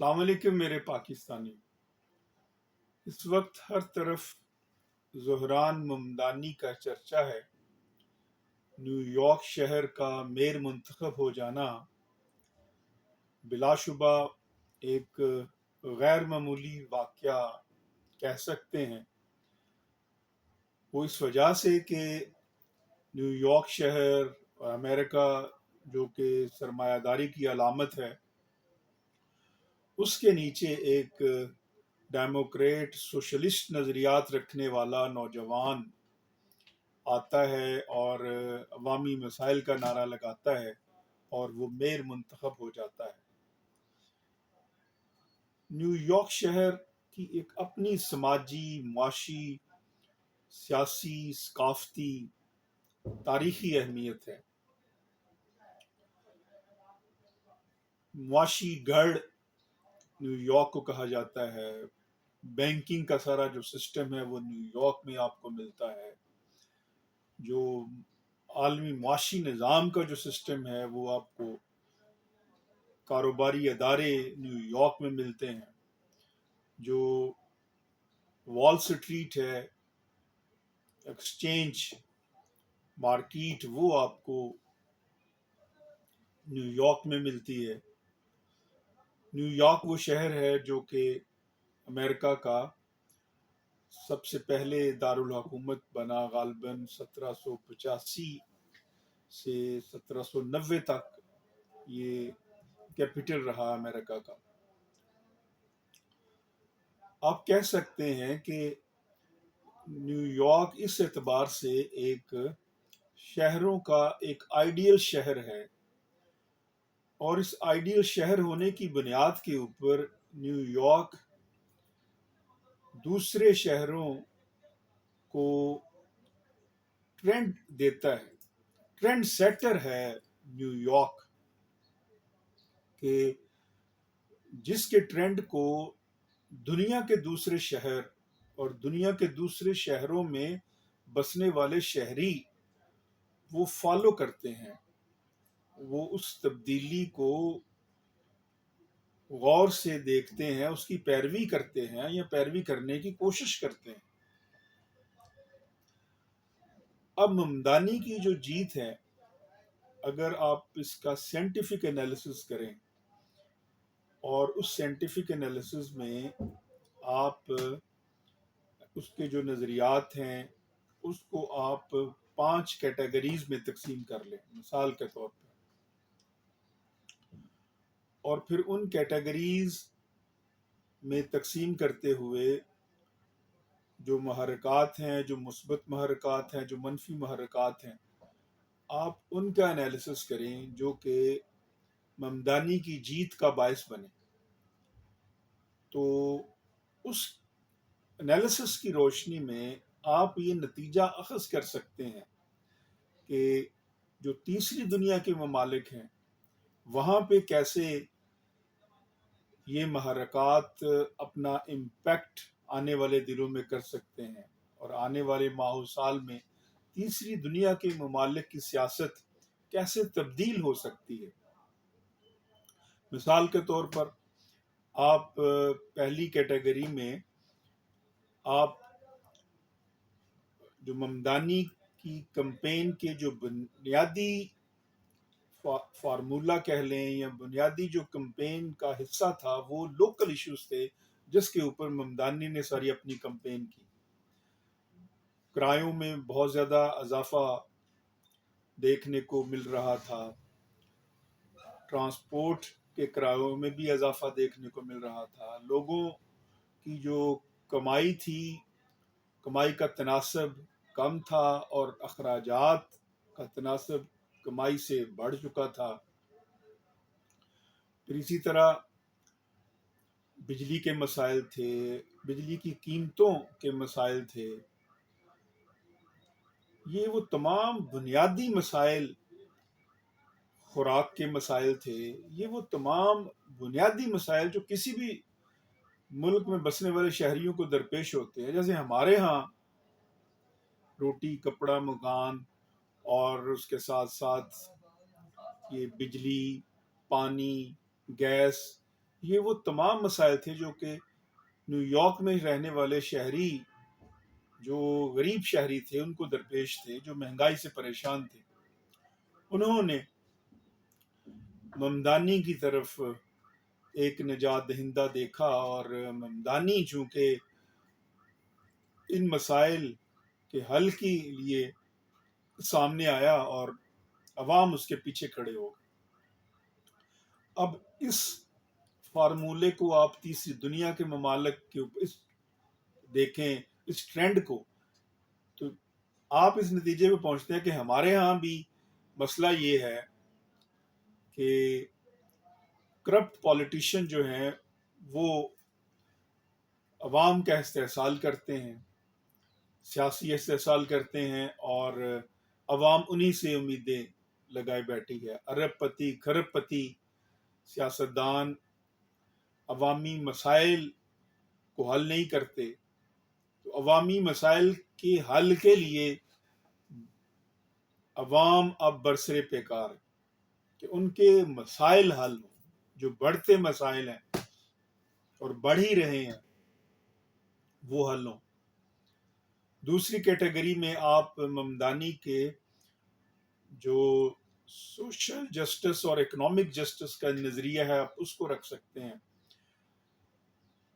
السلام علیکم میرے پاکستانی. اس وقت ہر طرف زہران ممدانی کا چرچا ہے. نیو یارک شہر کا میئر منتخب ہو جانا بلا شبہ ایک غیر معمولی واقعہ کہہ سکتے ہیں. وہ اس وجہ سے کہ نیو یارک شہر اور امریکہ جو کہ سرمایہ داری کی علامت ہے، اس کے نیچے ایک ڈیموکریٹ سوشلسٹ نظریات رکھنے والا نوجوان آتا ہے اور عوامی مسائل کا نعرہ لگاتا ہے اور وہ میئر منتخب ہو جاتا ہے. نیو یارک شہر کی ایک اپنی سماجی، معاشی، سیاسی، ثقافتی، تاریخی اہمیت ہے. معاشی گڑھ نیو یارک کو کہا جاتا ہے. بینکنگ کا سارا جو سسٹم ہے وہ نیو یارک میں آپ کو ملتا ہے. جو عالمی معاشی نظام کا جو سسٹم ہے وہ آپ کو کاروباری ادارے نیو یارک میں ملتے ہیں. جو وال سٹریٹ ہے، ایکسچینج مارکیٹ، وہ آپ کو نیو یارک میں ملتی ہے. نیو یارک وہ شہر ہے جو کہ امریکہ کا سب سے پہلے دارالحکومت بنا. غالباً 1785 سے 1790 تک یہ کیپٹل رہا امریکہ کا. آپ کہہ سکتے ہیں کہ نیو یارک اس اعتبار سے ایک شہروں کا ایک آئیڈیل شہر ہے، اور اس آئیڈیل شہر ہونے کی بنیاد کے اوپر نیو یارک دوسرے شہروں کو ٹرینڈ دیتا ہے. ٹرینڈ سیٹر ہے نیو یارک، کہ جس کے ٹرینڈ کو دنیا کے دوسرے شہر اور دنیا کے دوسرے شہروں میں بسنے والے شہری وہ فالو کرتے ہیں. وہ اس تبدیلی کو غور سے دیکھتے ہیں، اس کی پیروی کرتے ہیں یا پیروی کرنے کی کوشش کرتے ہیں. اب ممدانی کی جو جیت ہے، اگر آپ اس کا سائنٹیفک انالیسس کریں اور اس سائنٹیفک انالیسس میں آپ اس کے جو نظریات ہیں اس کو آپ 5 کیٹیگریز میں تقسیم کر لیں مثال کے طور پہ، اور پھر ان کیٹیگریز میں تقسیم کرتے ہوئے جو محرکات ہیں، جو مثبت محرکات ہیں، جو منفی محرکات ہیں، آپ ان کا انالیسس کریں جو کہ ممدانی کی جیت کا باعث بنے. تو اس انالیسس کی روشنی میں آپ یہ نتیجہ اخذ کر سکتے ہیں کہ جو تیسری دنیا کے ممالک ہیں وہاں پہ کیسے یہ محرکات اپنا امپیکٹ آنے والے دنوں میں کر سکتے ہیں، اور آنے والے ماہ و سال میں تیسری دنیا کے ممالک کی سیاست کیسے تبدیل ہو سکتی ہے. مثال کے طور پر آپ پہلی کیٹیگری میں آپ جو ممدانی کی کمپین کے جو بنیادی فارمولا کہہ لیں یا بنیادی جو کمپین کا حصہ تھا وہ لوکل ایشوز تھے جس کے اوپر ممدانی نے ساری اپنی کمپین کی. کرایوں میں بہت زیادہ اضافہ دیکھنے کو مل رہا تھا، ٹرانسپورٹ کے کرایوں میں بھی اضافہ دیکھنے کو مل رہا تھا، لوگوں کی جو کمائی تھی، کمائی کا تناسب کم تھا اور اخراجات کا تناسب کمائی سے بڑھ چکا تھا. پھر اسی طرح بجلی کے مسائل تھے، بجلی کی قیمتوں کے مسائل تھے. یہ وہ تمام بنیادی مسائل، خوراک کے مسائل تھے، یہ وہ تمام بنیادی مسائل جو کسی بھی ملک میں بسنے والے شہریوں کو درپیش ہوتے ہیں. جیسے ہمارے ہاں روٹی، کپڑا، مکان، اور اس کے ساتھ ساتھ یہ بجلی، پانی، گیس، یہ وہ تمام مسائل تھے جو کہ نیو یارک میں رہنے والے شہری، جو غریب شہری تھے، ان کو درپیش تھے، جو مہنگائی سے پریشان تھے. انہوں نے ممدانی کی طرف ایک نجات دہندہ دیکھا، اور ممدانی چونکہ ان مسائل کے حل کے لیے سامنے آیا اور عوام اس کے پیچھے کھڑے ہو گئے. اب اس فارمولے کو آپ تیسری دنیا کے ممالک کے دیکھیں، اس ٹرینڈ کو، تو آپ اس نتیجے پہ پہنچتے ہیں کہ ہمارے ہاں بھی مسئلہ یہ ہے کہ کرپٹ پالیٹیشین جو ہیں وہ عوام کا استحصال کرتے ہیں، سیاسی استحصال کرتے ہیں، اور عوام انہی سے امیدیں لگائے بیٹھی ہے. ارب پتی کھرب پتی سیاستدان عوامی مسائل کو حل نہیں کرتے. تو عوامی مسائل کے حل کے لیے عوام اب برسر پیکار ہے کہ ان کے مسائل حل ہوں، جو بڑھتے مسائل ہیں اور بڑھ ہی رہے ہیں وہ حل ہوں. دوسری کیٹیگری میں آپ ممدانی کے جو سوشل جسٹس اور اکنامک جسٹس کا نظریہ ہے آپ اس کو رکھ سکتے ہیں.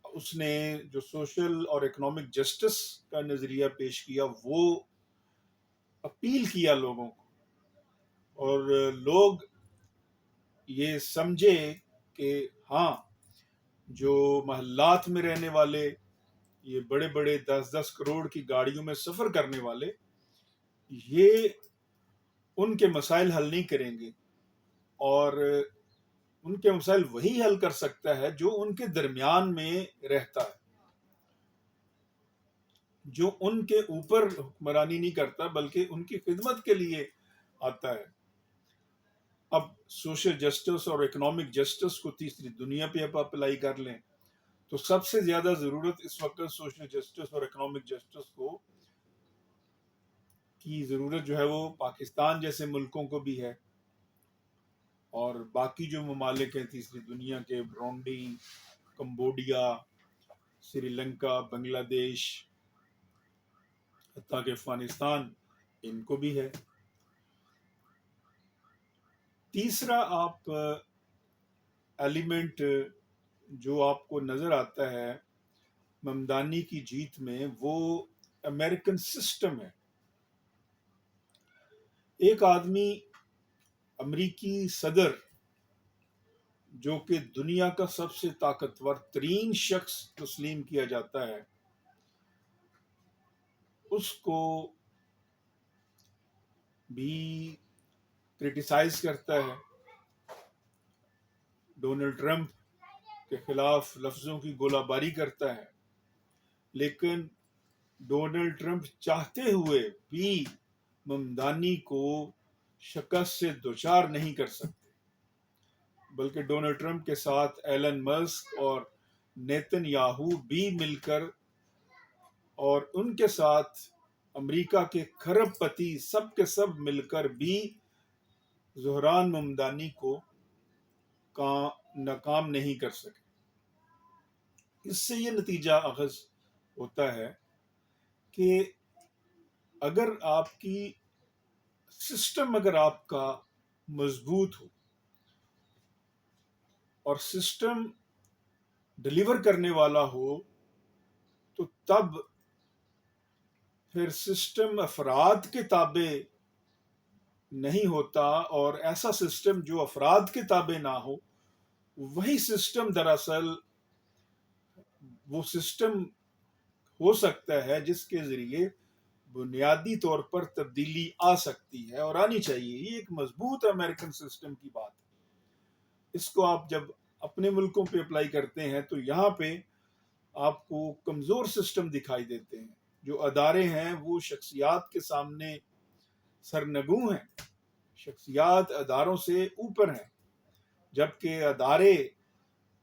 اس نے جو سوشل اور اکنامک جسٹس کا نظریہ پیش کیا، وہ اپیل کیا لوگوں کو، اور لوگ یہ سمجھے کہ ہاں، جو محلات میں رہنے والے، یہ بڑے بڑے 10-10 کروڑ کی گاڑیوں میں سفر کرنے والے، یہ ان کے مسائل حل نہیں کریں گے، اور ان کے مسائل وہی حل کر سکتا ہے جو ان کے درمیان میں رہتا ہے، جو ان کے اوپر حکمرانی نہیں کرتا بلکہ ان کی خدمت کے لیے آتا ہے. اب سوشل جسٹس اور اکنامک جسٹس کو تیسری دنیا پہ آپ اپلائی کر لیں تو سب سے زیادہ ضرورت اس وقت سوشل جسٹس اور اکنامک جسٹس کو کی ضرورت جو ہے وہ پاکستان جیسے ملکوں کو بھی ہے، اور باقی جو ممالک ہیں تیسری دنیا کے، برونڈی، کمبوڈیا، سری لنکا، بنگلہ دیش، حتیٰ کہ افغانستان، ان کو بھی ہے. تیسرا آپ ایلیمنٹ جو آپ کو نظر آتا ہے ممدانی کی جیت میں، وہ امریکن سسٹم ہے. ایک آدمی، امریکی صدر، جو کہ دنیا کا سب سے طاقتور ترین شخص تسلیم کیا جاتا ہے، اس کو بھی کرٹیسائز کرتا ہے، ڈونلڈ ٹرمپ کے خلاف لفظوں کی گولہ باری کرتا ہے، لیکن ڈونلڈ ٹرمپ چاہتے ہوئے بھی ممدانی کو شکست سے دوچار نہیں کر سکتے، بلکہ ڈونلڈ ٹرمپ کے ساتھ ایلن مسک اور نیتن یاہو بھی مل کر، اور ان کے ساتھ امریکہ کے کھرب پتی سب کے سب مل کر بھی زہران ممدانی کو ناکام نہیں کر سکے. اس سے یہ نتیجہ اخذ ہوتا ہے کہ اگر آپ کی سسٹم، اگر آپ کا مضبوط ہو اور سسٹم ڈلیور کرنے والا ہو، تو تب پھر سسٹم افراد کے تابع نہیں ہوتا، اور ایسا سسٹم جو افراد کے تابع نہ ہو، وہی سسٹم دراصل وہ سسٹم ہو سکتا ہے جس کے ذریعے بنیادی طور پر تبدیلی آ سکتی ہے اور آنی چاہیے. یہ ایک مضبوط امریکن سسٹم کی بات ہے. اس کو آپ جب اپنے ملکوں پہ اپلائی کرتے ہیں تو یہاں پہ آپ کو کمزور سسٹم دکھائی دیتے ہیں. جو ادارے ہیں وہ شخصیات کے سامنے سرنگوں ہیں، شخصیات اداروں سے اوپر ہیں، جبکہ ادارے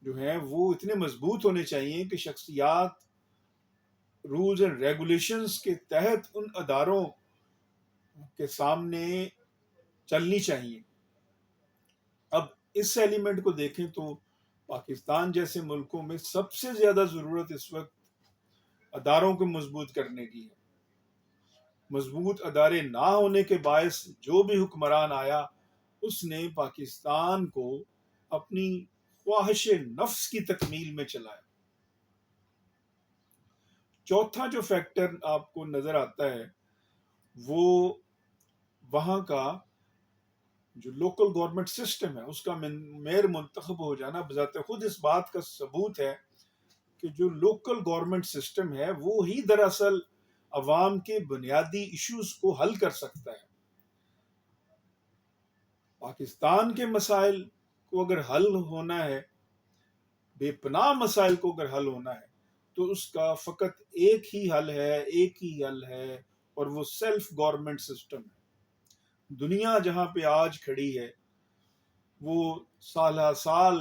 جو ہیں وہ اتنے مضبوط ہونے چاہیے کہ شخصیات رولز اینڈ ریگولیشنز کے تحت ان اداروں کے سامنے چلنی چاہیے. اب اس ایلیمنٹ کو دیکھیں تو پاکستان جیسے ملکوں میں سب سے زیادہ ضرورت اس وقت اداروں کو مضبوط کرنے کی ہے. مضبوط ادارے نہ ہونے کے باعث جو بھی حکمران آیا اس نے پاکستان کو اپنی خواہش نفس کی تکمیل میں چلایا. چوتھا جو فیکٹر آپ کو نظر آتا ہے وہ وہاں کا جو لوکل گورنمنٹ سسٹم ہے اس کا میئر منتخب ہو جانا بذات خود اس بات کا ثبوت ہے کہ جو لوکل گورنمنٹ سسٹم ہے وہ ہی دراصل عوام کے بنیادی ایشوز کو حل کر سکتا ہے. پاکستان کے مسائل کو اگر حل ہونا ہے، بے پناہ مسائل کو اگر حل ہونا ہے تو اس کا فقط ایک ہی حل ہے اور وہ سیلف گورنمنٹ سسٹم ہے. دنیا جہاں پہ آج کھڑی ہے وہ سالہ سال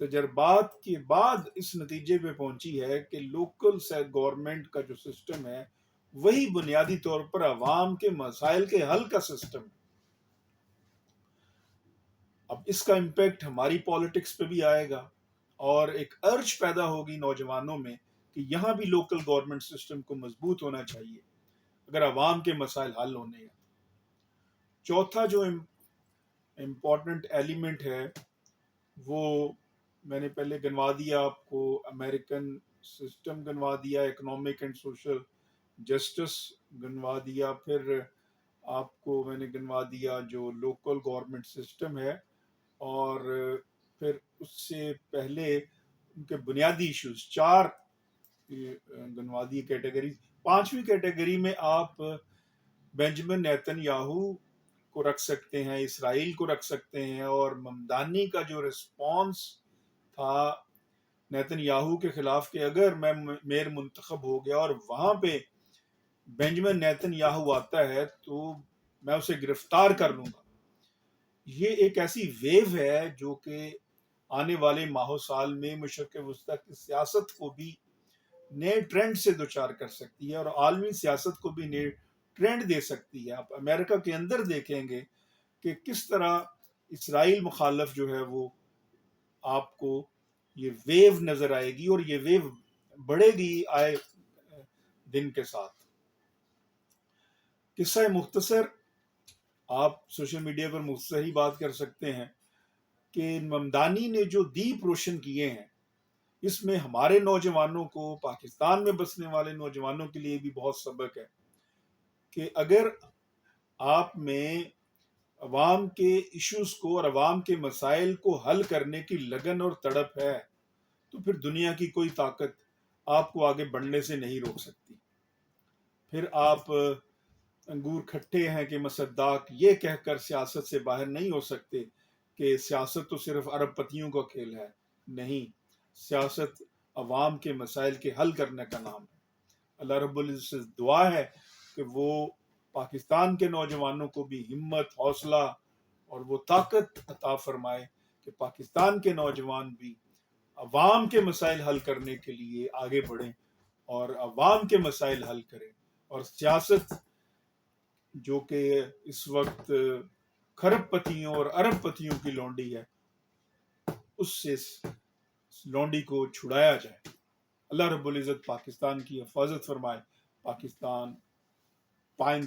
تجربات کے بعد اس نتیجے پہ پہنچی ہے کہ لوکل گورنمنٹ کا جو سسٹم ہے وہی بنیادی طور پر عوام کے مسائل کے حل کا سسٹم ہے. اب اس کا امپیکٹ ہماری پالیٹکس پہ بھی آئے گا اور ایک ارج پیدا ہوگی نوجوانوں میں کہ یہاں بھی لوکل گورنمنٹ سسٹم کو مضبوط ہونا چاہیے اگر عوام کے مسائل حل ہونے ہیں. چوتھا جو امپورٹنٹ ایلیمنٹ ہے وہ میں نے پہلے گنوا دیا آپ کو، امریکن سسٹم گنوا دیا، اکنامک اینڈ سوشل جسٹس گنوا دیا، پھر آپ کو میں نے گنوا دیا جو لوکل گورنمنٹ سسٹم ہے، اور پھر اس سے پہلے ان کے بنیادی ایشوز 4 گنوا دی کیٹیگریز. 5ویں کیٹیگری میں آپ بینجامن نیتن یاہو کو رکھ سکتے ہیں، اسرائیل کو رکھ سکتے ہیں، اور ممدانی کا جو ریسپانس تھا نیتن یاہو کے خلاف کہ اگر میں میئر منتخب ہو گیا اور وہاں پہ بینجامن نیتن یاہو آتا ہے تو میں اسے گرفتار کر لوں گا. یہ ایک ایسی ویو ہے جو کہ آنے والے ماہ و سال میں مشرق وسطیٰ کی سیاست کو بھی نئے ٹرینڈ سے دوچار کر سکتی ہے اور عالمی سیاست کو بھی نئے ٹرینڈ دے سکتی ہے. آپ امریکہ کے اندر دیکھیں گے کہ کس طرح اسرائیل مخالف جو ہے وہ آپ کو یہ ویو نظر آئے گی اور یہ ویو بڑھے گی آئے دن کے ساتھ. قصہ مختصر آپ سوشل میڈیا پر مختصر ہی بات کر سکتے ہیں کہ ممدانی نے جو دیپ روشن کیے ہیں اس میں ہمارے نوجوانوں کو، پاکستان میں بسنے والے نوجوانوں کے لیے بھی بہت سبق ہے کہ اگر آپ میں عوام کے ایشوز کو اور عوام کے مسائل کو حل کرنے کی لگن اور تڑپ ہے تو پھر دنیا کی کوئی طاقت آپ کو آگے بڑھنے سے نہیں روک سکتی. پھر آپ انگور کھٹے ہیں کہ مصداق یہ کہہ کر سیاست سے باہر نہیں ہو سکتے کہ سیاست تو صرف ارب پتیوں کا کھیل ہے. نہیں، سیاست عوام کے مسائل کے حل کرنے کا نام ہے. اللہ رب العزت سے دعا ہے کہ وہ پاکستان کے نوجوانوں کو بھی ہمت، حوصلہ اور وہ طاقت عطا فرمائے کہ پاکستان کے نوجوان بھی عوام کے مسائل حل کرنے کے لیے آگے بڑھیں اور عوام کے مسائل حل کریں، اور سیاست جو کہ اس وقت کھرب پتیوں اور ارب پتیوں کی لونڈی ہے اس سے لونڈی کو چھڑایا جائے. اللہ رب العزت پاکستان کی حفاظت فرمائے. پاکستان پائند